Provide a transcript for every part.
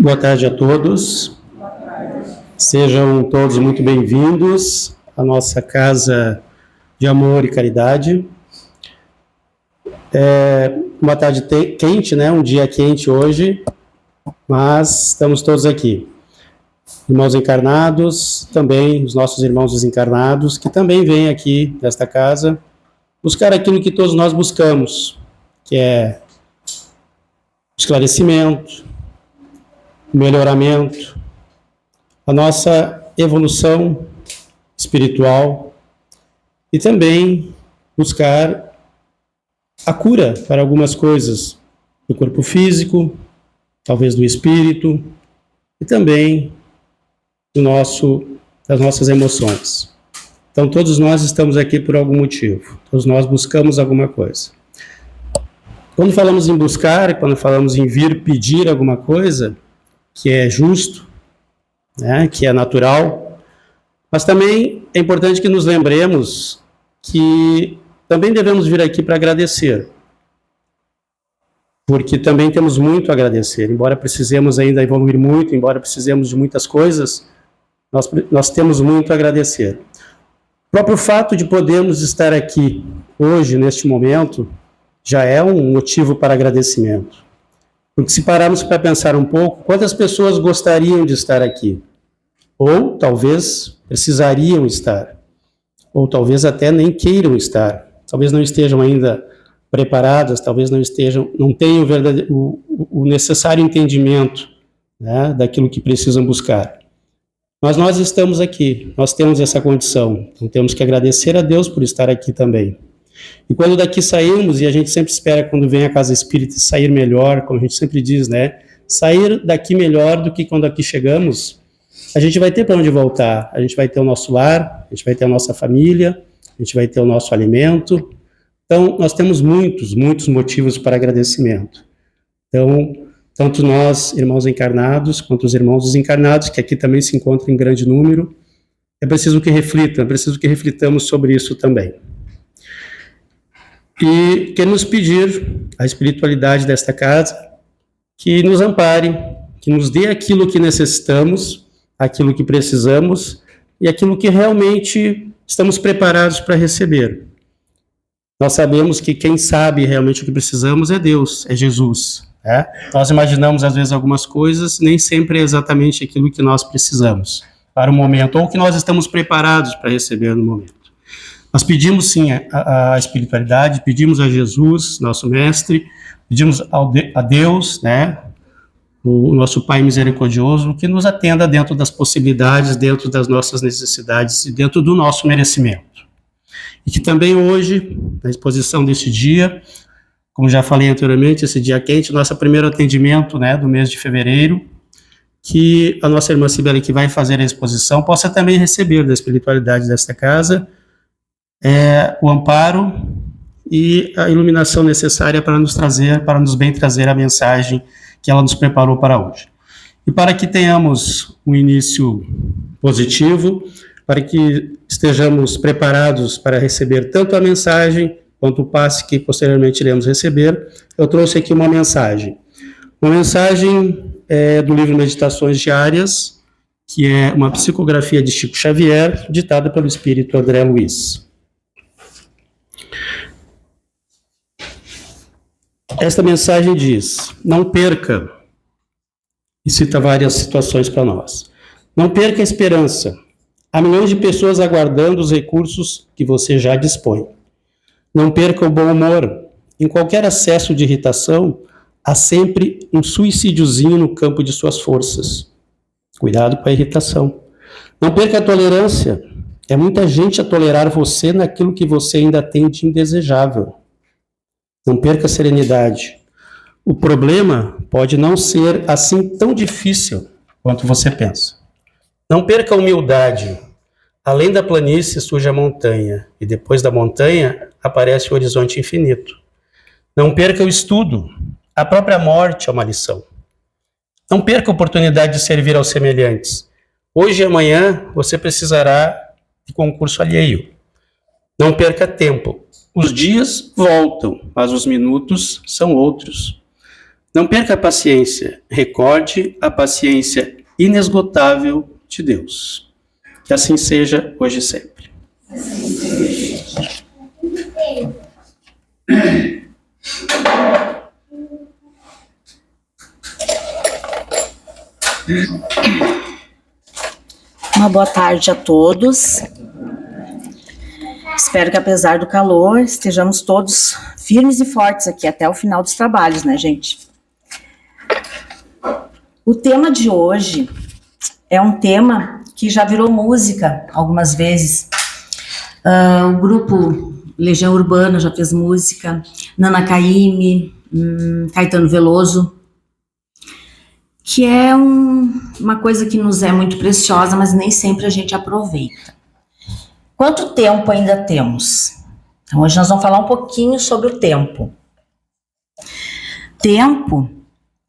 Boa tarde a todos. Sejam todos muito bem-vindos à nossa casa de amor e caridade. Uma tarde quente, né? Um dia quente hoje, mas estamos todos aqui. Irmãos encarnados, também os nossos irmãos desencarnados, que também vêm aqui nesta casa buscar aquilo que todos nós buscamos, que é esclarecimento, melhoramento, a nossa evolução espiritual e também buscar a cura para algumas coisas do corpo físico, talvez do espírito e também das nossas emoções. Então todos nós estamos aqui por algum motivo, todos nós buscamos alguma coisa. Quando falamos em buscar, quando falamos em vir pedir alguma coisa, que é justo, né, que é natural, mas também é importante que nos lembremos que também devemos vir aqui para agradecer, porque também temos muito a agradecer, embora precisemos ainda evoluir muito, embora precisemos de muitas coisas, nós temos muito a agradecer. O próprio fato de podermos estar aqui hoje, neste momento, já é um motivo para agradecimento. Porque se pararmos para pensar um pouco, quantas pessoas gostariam de estar aqui? Ou talvez precisariam estar. Ou talvez até nem queiram estar. Talvez não estejam ainda preparadas, talvez não tenham o necessário entendimento, né, daquilo que precisam buscar. Mas nós estamos aqui, nós temos essa condição. Então temos que agradecer a Deus por estar aqui também. E quando daqui saímos, e a gente sempre espera quando vem a casa espírita sair melhor, como a gente sempre diz, né? Sair daqui melhor do que quando aqui chegamos, a gente vai ter para onde voltar, a gente vai ter o nosso lar, a gente vai ter a nossa família, a gente vai ter o nosso alimento. Então, nós temos muitos motivos para agradecimento. Então, tanto nós, irmãos encarnados, quanto os irmãos desencarnados, que aqui também se encontram em grande número, é preciso que reflitamos sobre isso também. E queremos pedir à espiritualidade desta casa que nos ampare, que nos dê aquilo que necessitamos, aquilo que precisamos e aquilo que realmente estamos preparados para receber. Nós sabemos que quem sabe realmente o que precisamos é Deus, é Jesus. Né? Nós imaginamos às vezes algumas coisas, nem sempre é exatamente aquilo que nós precisamos para o momento, ou que nós estamos preparados para receber no momento. Nós pedimos sim a espiritualidade, pedimos a Jesus, nosso mestre, pedimos a Deus, né, o nosso Pai misericordioso, que nos atenda dentro das possibilidades, dentro das nossas necessidades e dentro do nosso merecimento. E que também hoje, na exposição deste dia, como já falei anteriormente, esse dia quente, nosso primeiro atendimento, né, do mês de fevereiro, que a nossa irmã Cibele, que vai fazer a exposição, possa também receber da espiritualidade desta casa o amparo e a iluminação necessária para nos bem trazer a mensagem que ela nos preparou para hoje. E para que tenhamos um início positivo, para que estejamos preparados para receber tanto a mensagem quanto o passe que posteriormente iremos receber, eu trouxe aqui uma mensagem. Uma mensagem do livro Meditações Diárias, que é uma psicografia de Chico Xavier, ditada pelo espírito André Luiz. Esta mensagem diz: não perca, e cita várias situações para nós, não perca a esperança. Há milhões de pessoas aguardando os recursos que você já dispõe. Não perca o bom humor. Em qualquer acesso de irritação, há sempre um suicidiozinho no campo de suas forças. Cuidado com a irritação. Não perca a tolerância. É muita gente a tolerar você naquilo que você ainda tem de indesejável. Não perca a serenidade. O problema pode não ser assim tão difícil quanto você pensa. Não perca a humildade. Além da planície surge a montanha, e depois da montanha aparece o horizonte infinito. Não perca o estudo. A própria morte é uma lição. Não perca a oportunidade de servir aos semelhantes. Hoje e amanhã você precisará de concurso alheio. Não perca tempo. Os dias voltam, mas os minutos são outros. Não perca a paciência, recorde a paciência inesgotável de Deus. Que assim seja hoje e sempre. Uma boa tarde a todos. Espero que, apesar do calor, estejamos todos firmes e fortes aqui até o final dos trabalhos, né, gente? O tema de hoje é um tema que já virou música algumas vezes. O grupo Legião Urbana já fez música, Nana Caymmi, Caetano Veloso, que é uma coisa que nos é muito preciosa, mas nem sempre a gente aproveita. Quanto tempo ainda temos? Então, hoje nós vamos falar um pouquinho sobre o tempo. Tempo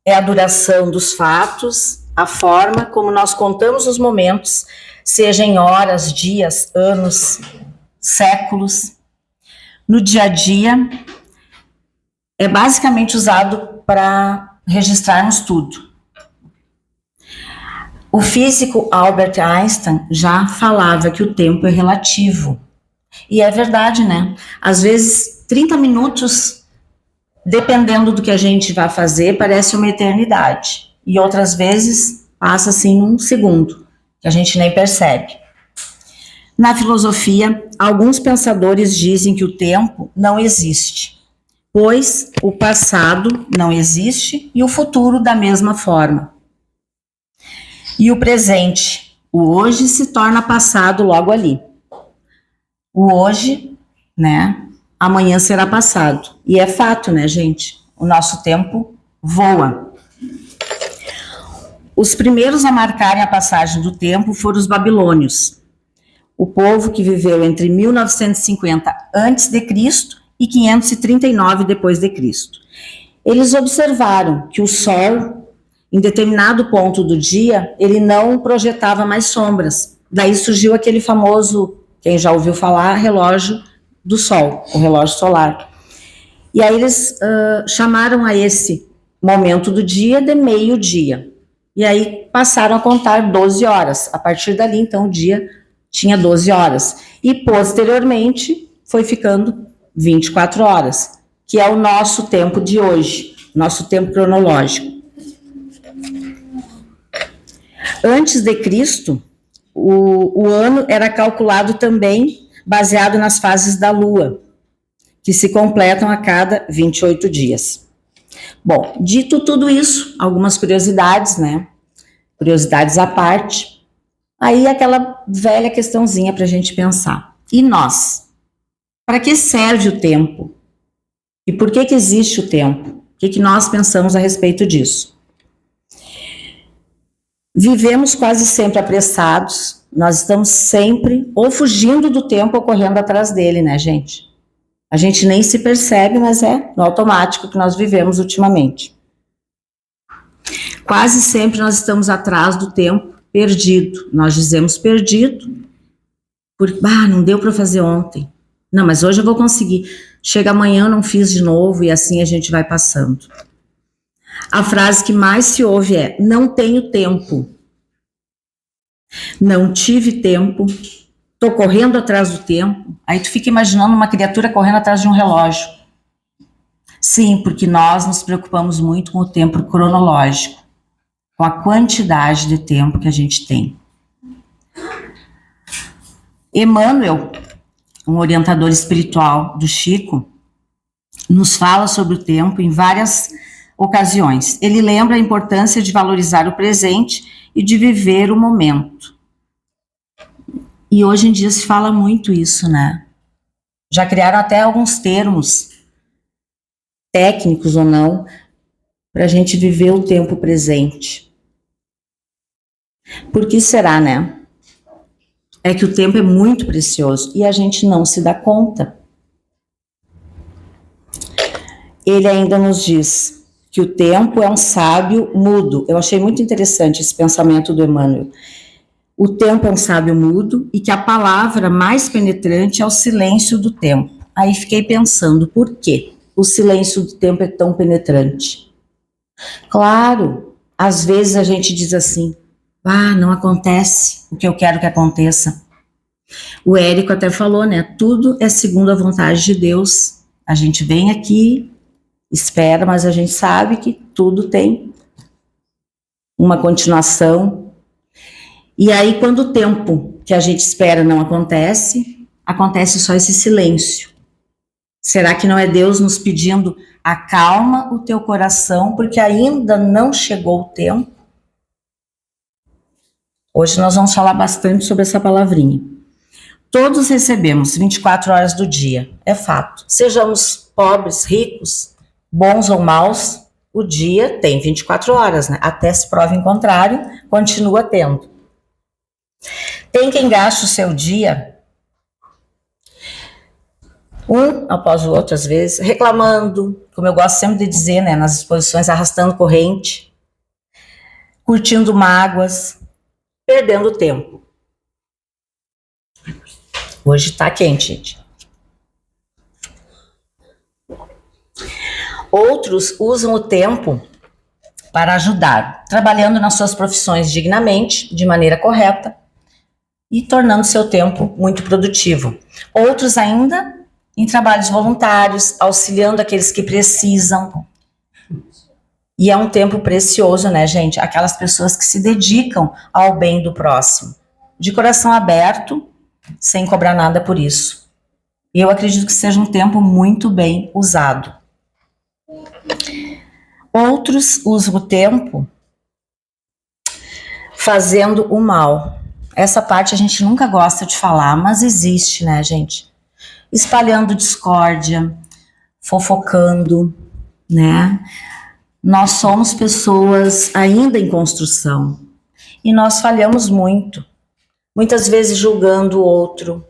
é a duração dos fatos, a forma como nós contamos os momentos, seja em horas, dias, anos, séculos. No dia a dia, é basicamente usado para registrarmos tudo. O físico Albert Einstein já falava que o tempo é relativo. E é verdade, né? Às vezes, 30 minutos, dependendo do que a gente vai fazer, parece uma eternidade. E outras vezes, passa assim um segundo, que a gente nem percebe. Na filosofia, alguns pensadores dizem que o tempo não existe, pois o passado não existe e o futuro da mesma forma. E o presente, o hoje, se torna passado logo ali. O hoje, né, amanhã será passado. E é fato, né, gente? O nosso tempo voa. Os primeiros a marcarem a passagem do tempo foram os babilônios, o povo que viveu entre 1950 a.C. e 539 d.C. Eles observaram que o Sol, em determinado ponto do dia, ele não projetava mais sombras. Daí surgiu aquele famoso, quem já ouviu falar, relógio do Sol, o relógio solar. E aí eles chamaram a esse momento do dia de meio-dia. E aí passaram a contar 12 horas. A partir dali, então, o dia tinha 12 horas. E, posteriormente, foi ficando 24 horas, que é o nosso tempo de hoje, nosso tempo cronológico. Antes de Cristo, o ano era calculado também baseado nas fases da Lua, que se completam a cada 28 dias. Bom, dito tudo isso, algumas curiosidades, né? Curiosidades à parte. Aí aquela velha questãozinha para a gente pensar. E nós? Para que serve o tempo? E por que existe o tempo? O que nós pensamos a respeito disso? Vivemos quase sempre apressados, nós estamos sempre ou fugindo do tempo ou correndo atrás dele, né, gente? A gente nem se percebe, mas é no automático que nós vivemos ultimamente. Quase sempre nós estamos atrás do tempo perdido. Nós dizemos perdido, porque não deu para fazer ontem. Não, mas hoje eu vou conseguir. Chega amanhã, eu não fiz de novo, e assim a gente vai passando. A frase que mais se ouve é: não tenho tempo, não tive tempo, tô correndo atrás do tempo. Aí tu fica imaginando uma criatura correndo atrás de um relógio. Sim, porque nós nos preocupamos muito com o tempo cronológico, com a quantidade de tempo que a gente tem. Emmanuel, um orientador espiritual do Chico, nos fala sobre o tempo em várias ocasiões. Ele lembra a importância de valorizar o presente e de viver o momento. E hoje em dia se fala muito isso, né? Já criaram até alguns termos, técnicos ou não, para a gente viver o tempo presente. Por que será, né? É que o tempo é muito precioso e a gente não se dá conta. Ele ainda nos diz que o tempo é um sábio mudo. Eu achei muito interessante esse pensamento do Emmanuel. O tempo é um sábio mudo e que a palavra mais penetrante é o silêncio do tempo. Aí fiquei pensando, por quê o silêncio do tempo é tão penetrante? Claro, às vezes a gente diz assim, não acontece o que eu quero que aconteça. O Érico até falou, né? Tudo é segundo a vontade de Deus. A gente vem aqui, espera, mas a gente sabe que tudo tem uma continuação. E aí, quando o tempo que a gente espera não acontece, acontece só esse silêncio. Será que não é Deus nos pedindo, acalma o teu coração, porque ainda não chegou o tempo? Hoje nós vamos falar bastante sobre essa palavrinha. Todos recebemos 24 horas do dia, é fato. Sejamos pobres, ricos, bons ou maus, o dia tem 24 horas, né? Até se prove em contrário, continua tendo. Tem quem gaste o seu dia um após o outro, às vezes, reclamando, como eu gosto sempre de dizer, né, nas exposições, arrastando corrente, curtindo mágoas, perdendo tempo. Hoje tá quente, gente. Outros usam o tempo para ajudar, trabalhando nas suas profissões dignamente, de maneira correta, e tornando seu tempo muito produtivo. Outros ainda em trabalhos voluntários, auxiliando aqueles que precisam. E é um tempo precioso, né, gente? Aquelas pessoas que se dedicam ao bem do próximo, de coração aberto, sem cobrar nada por isso. E eu acredito que seja um tempo muito bem usado. Outros usam o tempo fazendo o mal. Essa parte a gente nunca gosta de falar, mas existe, né, gente? Espalhando discórdia, fofocando, né? Nós somos pessoas ainda em construção e nós falhamos muito, muitas vezes julgando o outro,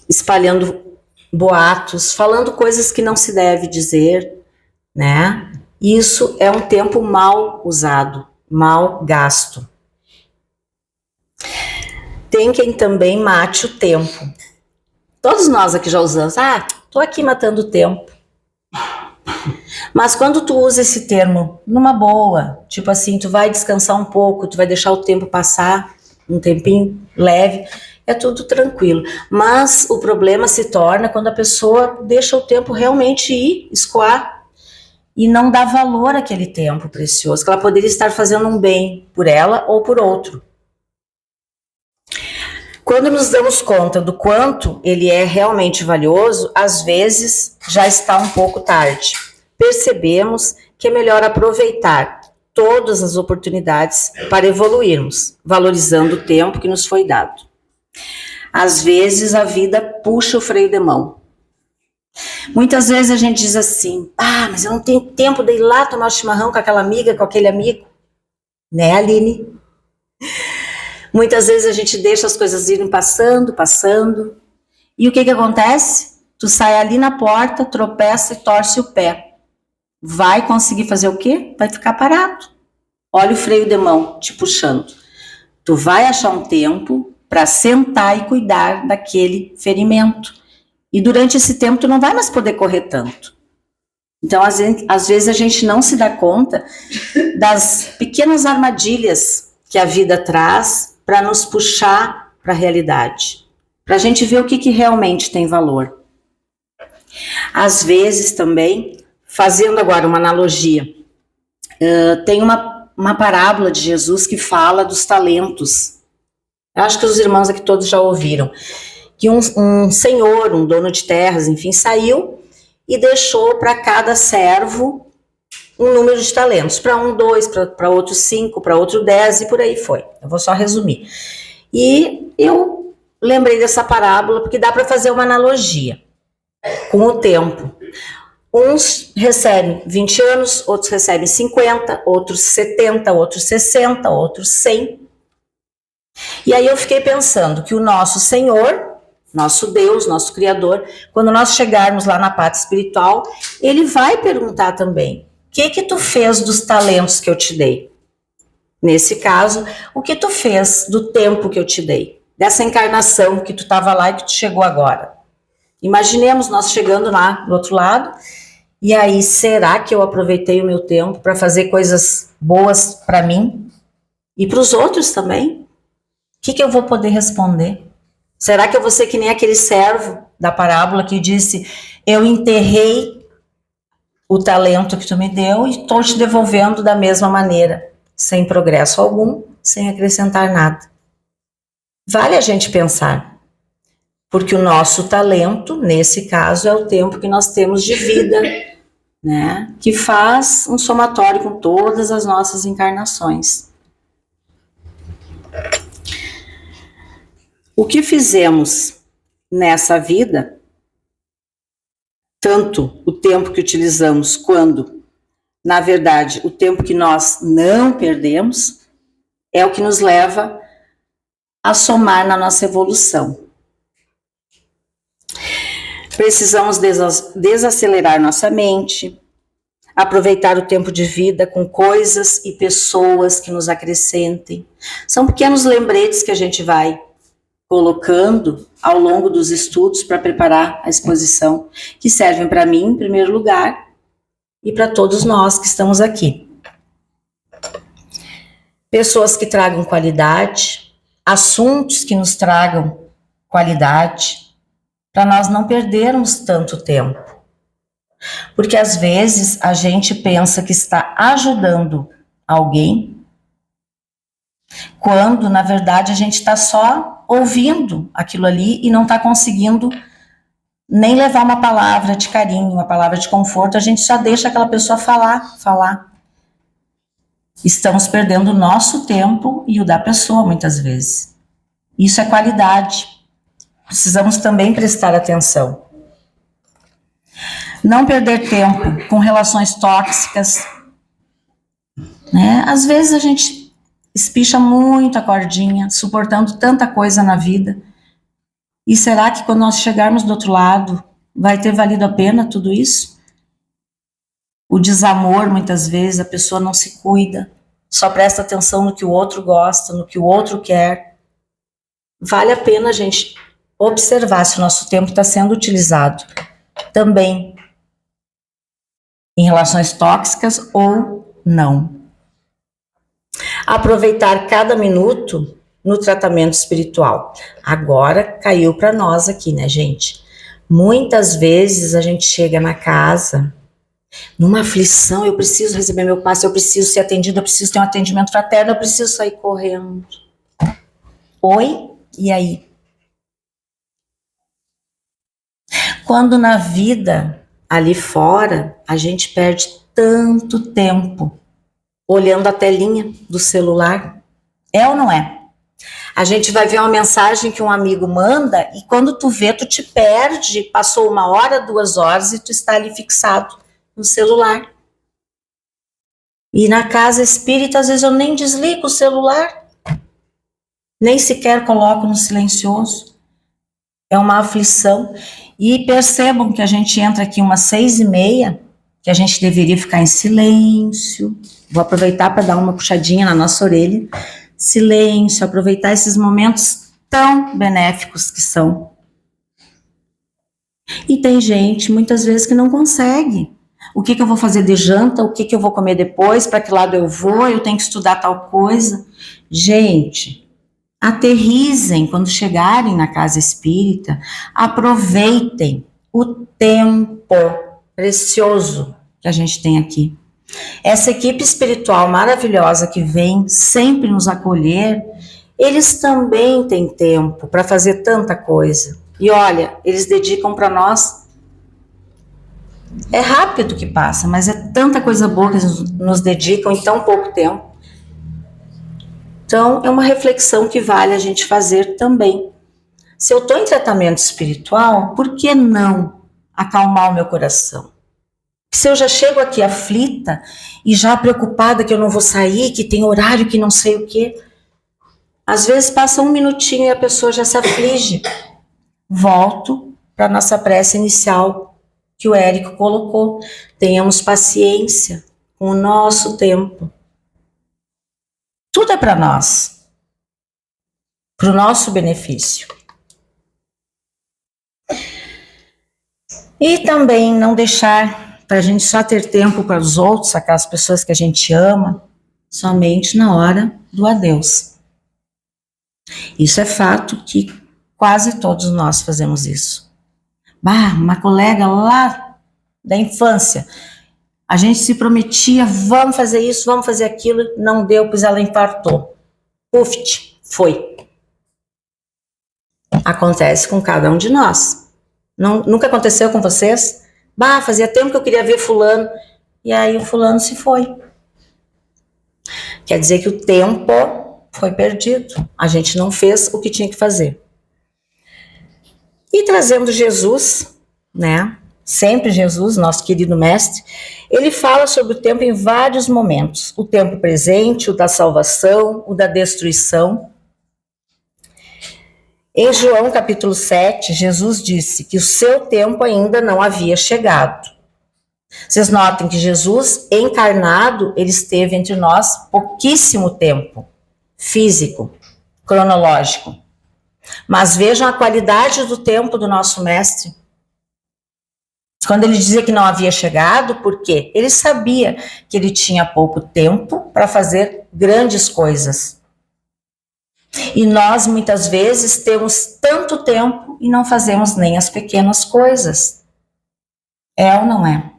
espalhando boatos, falando coisas que não se deve dizer, né? Isso é um tempo mal usado, mal gasto. Tem quem também mate o tempo. Todos nós aqui já usamos, tô aqui matando o tempo. Mas quando tu usa esse termo numa boa, tipo assim, tu vai descansar um pouco, tu vai deixar o tempo passar, um tempinho leve, é tudo tranquilo. Mas o problema se torna quando a pessoa deixa o tempo realmente ir, escoar, e não dá valor àquele tempo precioso, que ela poderia estar fazendo um bem por ela ou por outro. Quando nos damos conta do quanto ele é realmente valioso, às vezes já está um pouco tarde. Percebemos que é melhor aproveitar todas as oportunidades para evoluirmos, valorizando o tempo que nos foi dado. Às vezes a vida puxa o freio de mão. Muitas vezes a gente diz assim, mas eu não tenho tempo de ir lá tomar o chimarrão com aquela amiga, com aquele amigo. Né, Aline? Muitas vezes a gente deixa as coisas irem passando. E o que acontece? Tu sai ali na porta, tropeça e torce o pé. Vai conseguir fazer o quê? Vai ficar parado. Olha o freio de mão te puxando. Tu vai achar um tempo para sentar e cuidar daquele ferimento. E durante esse tempo tu não vai mais poder correr tanto. Então, às vezes a gente não se dá conta das pequenas armadilhas que a vida traz para nos puxar para a realidade, para a gente ver o que realmente tem valor. Às vezes também, fazendo agora uma analogia, tem uma parábola de Jesus que fala dos talentos. Eu acho que os irmãos aqui todos já ouviram, que um senhor, um dono de terras, enfim, saiu e deixou para cada servo um número de talentos, para um 2, para outro 5, para outro 10 e por aí foi. Eu vou só resumir. E eu lembrei dessa parábola porque dá para fazer uma analogia com o tempo. Uns recebem 20 anos, outros recebem 50, outros 70, outros 60, outros 100. E aí eu fiquei pensando que o nosso Senhor, nosso Deus, nosso Criador, quando nós chegarmos lá na parte espiritual, Ele vai perguntar também, o que tu fez dos talentos que eu te dei? Nesse caso, o que tu fez do tempo que eu te dei? Dessa encarnação que tu estava lá e que tu chegou agora? Imaginemos nós chegando lá do outro lado E aí, será que eu aproveitei o meu tempo para fazer coisas boas para mim e para os outros também? O que eu vou poder responder? Será que eu vou ser que nem aquele servo da parábola que disse: eu enterrei o talento que tu me deu e estou te devolvendo da mesma maneira, sem progresso algum, sem acrescentar nada? Vale a gente pensar, porque o nosso talento, nesse caso, é o tempo que nós temos de vida, né? Que faz um somatório com todas as nossas encarnações. O que fizemos nessa vida, tanto o tempo que utilizamos quando, na verdade, o tempo que nós não perdemos, é o que nos leva a somar na nossa evolução. Precisamos desacelerar nossa mente, aproveitar o tempo de vida com coisas e pessoas que nos acrescentem. São pequenos lembretes que a gente vai colocando ao longo dos estudos para preparar a exposição, que servem para mim, em primeiro lugar, e para todos nós que estamos aqui. Pessoas que tragam qualidade, assuntos que nos tragam qualidade, para nós não perdermos tanto tempo. Porque às vezes a gente pensa que está ajudando alguém, quando na verdade a gente está só ouvindo aquilo ali e não está conseguindo nem levar uma palavra de carinho, uma palavra de conforto, a gente só deixa aquela pessoa falar. Estamos perdendo o nosso tempo e o da pessoa muitas vezes. Isso é qualidade. Precisamos também prestar atenção. Não perder tempo com relações tóxicas, né? Às vezes a gente espicha muito a cordinha, suportando tanta coisa na vida. E será que quando nós chegarmos do outro lado, vai ter valido a pena tudo isso? O desamor, muitas vezes, a pessoa não se cuida, só presta atenção no que o outro gosta, no que o outro quer. Vale a pena a gente observar se o nosso tempo está sendo utilizado também em relações tóxicas ou não. Aproveitar cada minuto no tratamento espiritual. Agora caiu para nós aqui, né, gente? Muitas vezes a gente chega na casa numa aflição, eu preciso receber meu passe, eu preciso ser atendido, eu preciso ter um atendimento fraterno, eu preciso sair correndo. Oi? E aí? Quando na vida, ali fora, a gente perde tanto tempo olhando a telinha do celular, é ou não é? A gente vai ver uma mensagem que um amigo manda e quando tu vê, tu te perde, passou 1 hora, 2 horas e tu está ali fixado no celular. E na casa espírita, às vezes eu nem desligo o celular, nem sequer coloco no silencioso. É uma aflição. E percebam que a gente entra aqui umas 6h30, que a gente deveria ficar em silêncio. Vou aproveitar para dar uma puxadinha na nossa orelha. Silêncio, aproveitar esses momentos tão benéficos que são. E tem gente, muitas vezes, que não consegue. O que eu vou fazer de janta? O que eu vou comer depois? Para que lado eu vou? Eu tenho que estudar tal coisa. Gente, aterrissem quando chegarem na casa espírita. Aproveitem o tempo precioso que a gente tem aqui. Essa equipe espiritual maravilhosa que vem sempre nos acolher, eles também têm tempo para fazer tanta coisa. E olha, eles dedicam para nós. É rápido que passa, mas é tanta coisa boa que eles nos dedicam em tão pouco tempo. Então, é uma reflexão que vale a gente fazer também. Se eu estou em tratamento espiritual, por que não acalmar o meu coração? Se eu já chego aqui aflita e já preocupada que eu não vou sair, que tem horário que não sei o quê, às vezes passa 1 minutinho e a pessoa já se aflige. Volto para a nossa prece inicial que o Érico colocou. Tenhamos paciência com o nosso tempo. Tudo é para nós, para o nosso benefício. E também não deixar para a gente só ter tempo para os outros, aquelas pessoas que a gente ama, somente na hora do adeus. Isso é fato que quase todos nós fazemos isso. Uma colega lá da infância, a gente se prometia, vamos fazer isso, vamos fazer aquilo, não deu, pois ela infartou. Puf, foi. Acontece com cada um de nós. Nunca aconteceu com vocês? Fazia tempo que eu queria ver fulano, e aí o fulano se foi. Quer dizer que o tempo foi perdido. A gente não fez o que tinha que fazer. E trazendo Jesus, né? Sempre Jesus, nosso querido mestre, ele fala sobre o tempo em vários momentos. O tempo presente, o da salvação, o da destruição. Em João capítulo 7, Jesus disse que o seu tempo ainda não havia chegado. Vocês notem que Jesus, encarnado, ele esteve entre nós pouquíssimo tempo, físico, cronológico. Mas vejam a qualidade do tempo do nosso mestre. Quando ele dizia que não havia chegado, por quê? Ele sabia que ele tinha pouco tempo para fazer grandes coisas. E nós, muitas vezes, temos tanto tempo e não fazemos nem as pequenas coisas. É ou não é?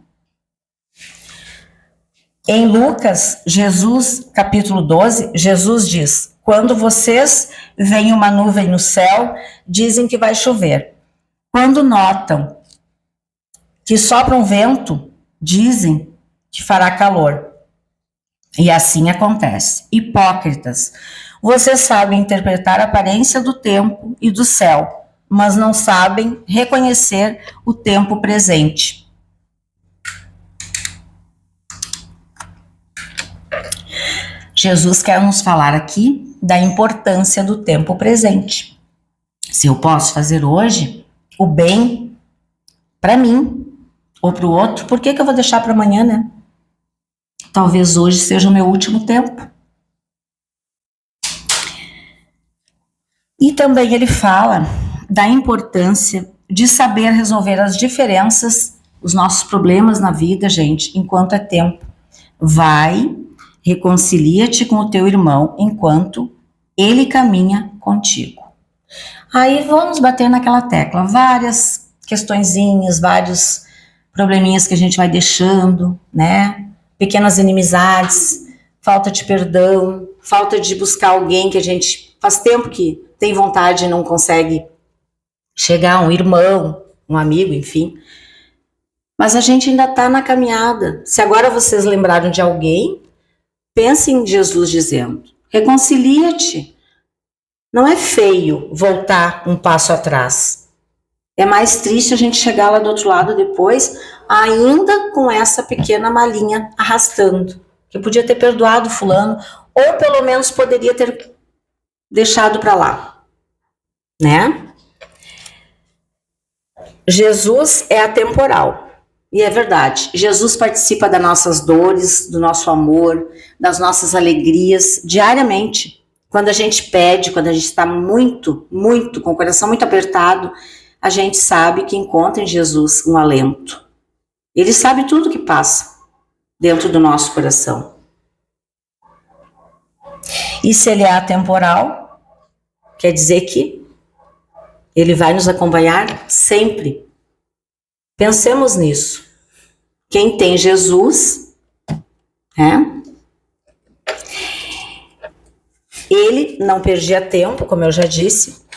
Em Lucas, capítulo 12, Jesus diz: quando vocês veem uma nuvem no céu, dizem que vai chover. Quando notam que sopra um vento, dizem que fará calor. E assim acontece. Hipócritas, vocês sabem interpretar a aparência do tempo e do céu, mas não sabem reconhecer o tempo presente. Jesus quer nos falar aqui da importância do tempo presente. Se eu posso fazer hoje o bem para mim ou para o outro, por que eu vou deixar para amanhã, né? Talvez hoje seja o meu último tempo. E também ele fala da importância de saber resolver as diferenças, os nossos problemas na vida, gente, enquanto é tempo. Vai, reconcilia-te com o teu irmão enquanto ele caminha contigo. Aí vamos bater naquela tecla, várias questõezinhas, vários probleminhas que a gente vai deixando, né? Pequenas inimizades, falta de perdão, falta de buscar alguém que a gente faz tempo que tem vontade e não consegue chegar, um irmão, um amigo, enfim. Mas a gente ainda está na caminhada. Se agora vocês lembraram de alguém, pensem em Jesus dizendo: reconcilia-te. Não é feio voltar um passo atrás. É mais triste a gente chegar lá do outro lado depois, ainda com essa pequena malinha arrastando. Eu podia ter perdoado fulano, ou pelo menos poderia ter deixado para lá, né? Jesus é atemporal. E é verdade, Jesus participa das nossas dores, do nosso amor, das nossas alegrias, diariamente. Quando a gente pede, quando a gente está muito, com o coração muito apertado, a gente sabe que encontra em Jesus um alento. Ele sabe tudo que passa dentro do nosso coração. E se ele é atemporal, quer dizer que ele vai nos acompanhar sempre. Pensemos nisso. Quem tem Jesus, ele não perdia tempo, como eu já disse,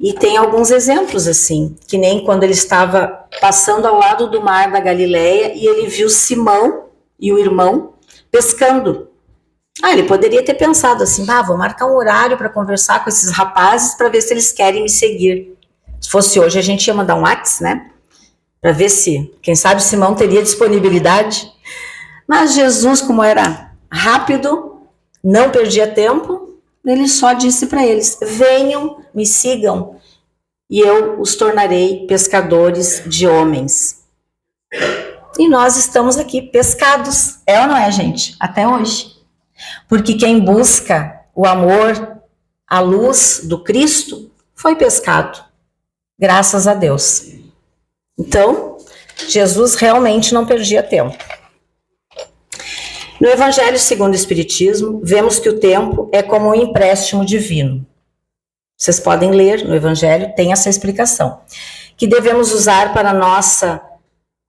e tem alguns exemplos assim, que nem quando ele estava passando ao lado do mar da Galileia e ele viu Simão e o irmão pescando. Ele poderia ter pensado assim, vou marcar um horário para conversar com esses rapazes para ver se eles querem me seguir. Se fosse hoje, a gente ia mandar um WhatsApp, né? Para ver se, quem sabe, Simão teria disponibilidade. Mas Jesus, como era rápido, não perdia tempo, ele só disse para eles: venham, me sigam, e eu os tornarei pescadores de homens. E nós estamos aqui pescados, é ou não é, gente? Até hoje. Porque quem busca o amor, a luz do Cristo, foi pescado. Graças a Deus. Então, Jesus realmente não perdia tempo. No Evangelho segundo o Espiritismo, vemos que o tempo é como um empréstimo divino. Vocês podem ler no Evangelho, tem essa explicação. Que devemos usar para a nossa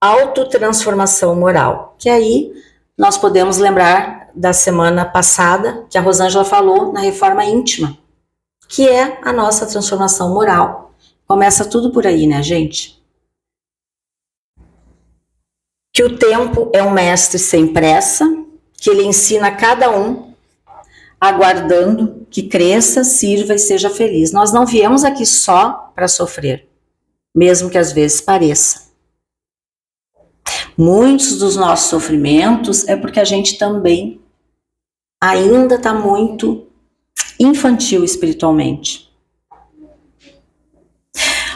autotransformação moral. Que aí nós podemos lembrar da semana passada, que a Rosângela falou na reforma íntima, que é a nossa transformação moral. Começa tudo por aí, né, gente? Que o tempo é um mestre sem pressa, que ele ensina a cada um, aguardando que cresça, sirva e seja feliz. Nós não viemos aqui só para sofrer, mesmo que às vezes pareça. Muitos dos nossos sofrimentos é porque a gente também ainda está muito infantil espiritualmente.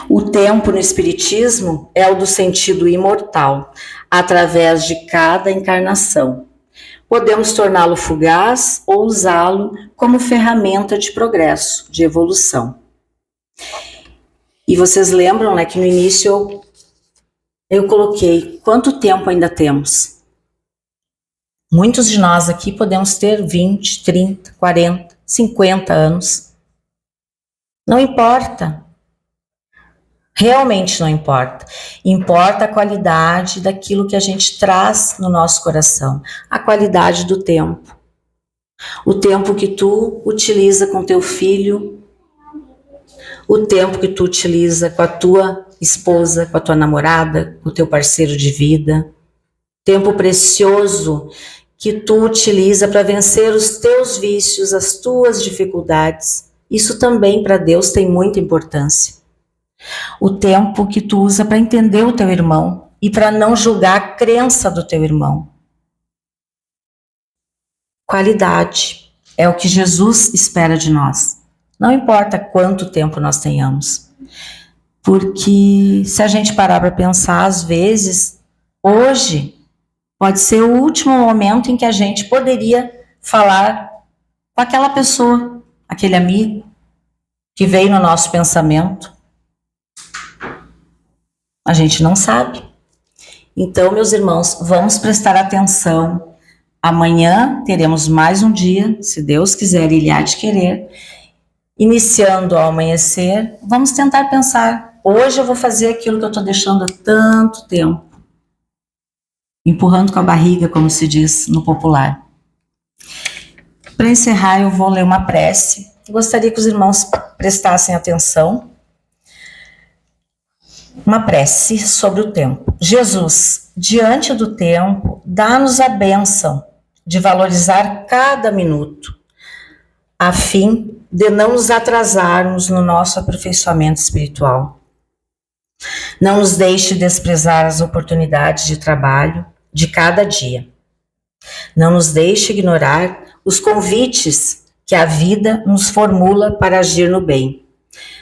O tempo no Espiritismo é o do sentido imortal, através de cada encarnação. Podemos torná-lo fugaz ou usá-lo como ferramenta de progresso, de evolução. E vocês lembram, né, que no início eu coloquei quanto tempo ainda temos. Muitos de nós aqui podemos ter 20, 30, 40, 50 anos. Não importa. Realmente não importa. Importa a qualidade daquilo que a gente traz no nosso coração. A qualidade do tempo. O tempo que tu utiliza com teu filho. O tempo que tu utiliza com a tua esposa, com a tua namorada, com o teu parceiro de vida. Tempo precioso que tu utiliza para vencer os teus vícios, as tuas dificuldades. Isso também para Deus tem muita importância. O tempo que tu usa para entender o teu irmão e para não julgar a crença do teu irmão. Qualidade é o que Jesus espera de nós. Não importa quanto tempo nós tenhamos. Porque se a gente parar para pensar, às vezes, hoje pode ser o último momento em que a gente poderia falar com aquela pessoa, aquele amigo que veio no nosso pensamento. A gente não sabe. Então, meus irmãos, vamos prestar atenção. Amanhã teremos mais um dia, se Deus quiser e Ele há de querer. Iniciando ao amanhecer, vamos tentar pensar. Hoje eu vou fazer aquilo que eu estou deixando há tanto tempo. Empurrando com a barriga, como se diz no popular. Para encerrar, eu vou ler uma prece. Gostaria que os irmãos prestassem atenção. Uma prece sobre o tempo. Jesus, diante do tempo, dá-nos a bênção de valorizar cada minuto, a fim de não nos atrasarmos no nosso aperfeiçoamento espiritual. Não nos deixe desprezar as oportunidades de trabalho de cada dia. Não nos deixe ignorar os convites que a vida nos formula para agir no bem.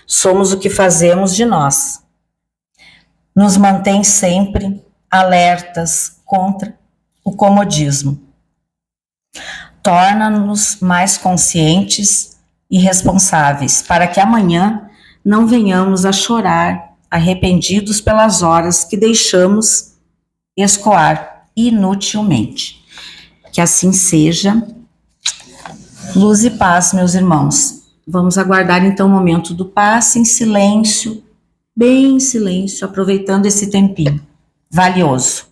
Somos o que fazemos de nós. Nos mantém sempre alertas contra o comodismo. Torna-nos mais conscientes e responsáveis, para que amanhã não venhamos a chorar, arrependidos pelas horas que deixamos escoar inutilmente. Que assim seja. Luz e paz, meus irmãos. Vamos aguardar então o momento do passe em silêncio, bem em silêncio, aproveitando esse tempinho valioso.